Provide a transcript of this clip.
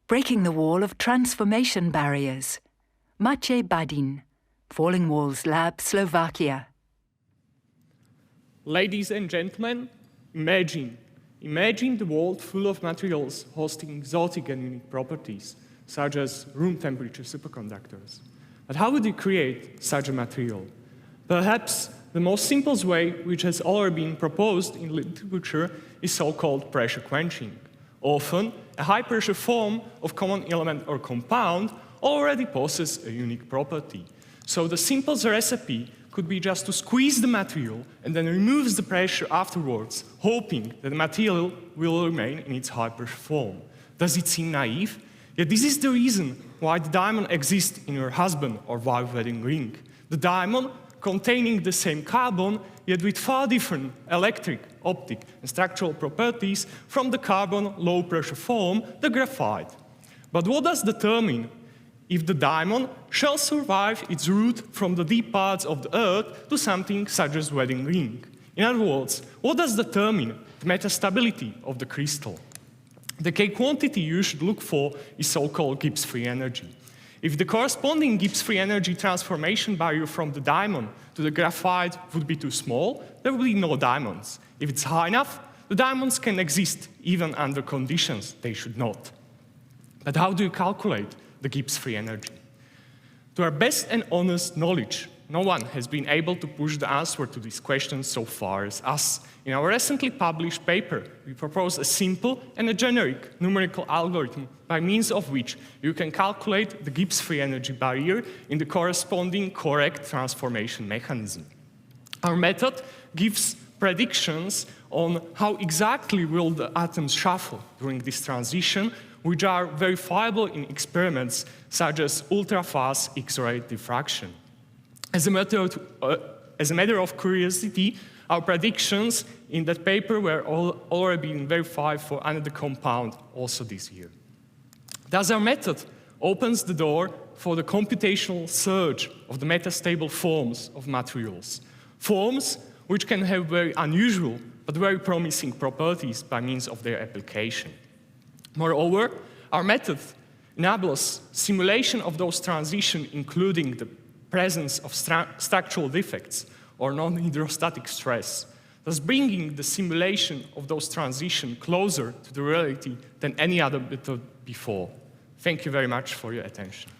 breaking the wall of transformation barriers. Matej Badin, Falling Walls Lab, Slovakia. Ladies and gentlemen, imagine the world full of materials hosting exotic and unique properties, such as room temperature superconductors. But how would you create such a material? Perhaps the most simplest way, which has already been proposed in literature, is so-called pressure quenching. Often, a high-pressure form of common element or compound already possesses a unique property. So the simplest recipe could be just to squeeze the material and then remove the pressure afterwards, hoping that the material will remain in its high-pressure form. Does it seem naive? Yet this is the reason why the diamond exists in your husband or wife wedding ring. The diamond containing the same carbon, yet with far different electric, optic, and structural properties from the carbon low-pressure form, the graphite. But what does determine if the diamond shall survive its route from the deep parts of the Earth to something such as wedding ring? In other words, what does determine the metastability of the crystal? The K quantity you should look for is so-called Gibbs-free energy. If the corresponding Gibbs-free energy transformation barrier from the diamond to the graphite would be too small, there will be no diamonds. If it's high enough, the diamonds can exist even under conditions they should not. But how do you calculate the Gibbs-free energy? To our best and honest knowledge, no one has been able to push the answer to this question so far as us. In our recently published paper, we propose a simple and a generic numerical algorithm by means of which you can calculate the Gibbs-free energy barrier in the corresponding correct transformation mechanism. Our method gives predictions on how exactly will the atoms shuffle during this transition, which are verifiable in experiments such as ultra-fast X-ray diffraction. As a matter of curiosity, our predictions in that paper were already being verified for another compound also this year. Thus, our method opens the door for the computational search of the metastable forms of materials, forms which can have very unusual but very promising properties by means of their application. Moreover, our method enables simulation of those transitions, including the presence of structural defects or non-hydrostatic stress, thus bringing the simulation of those transitions closer to the reality than any other method before. Thank you very much for your attention.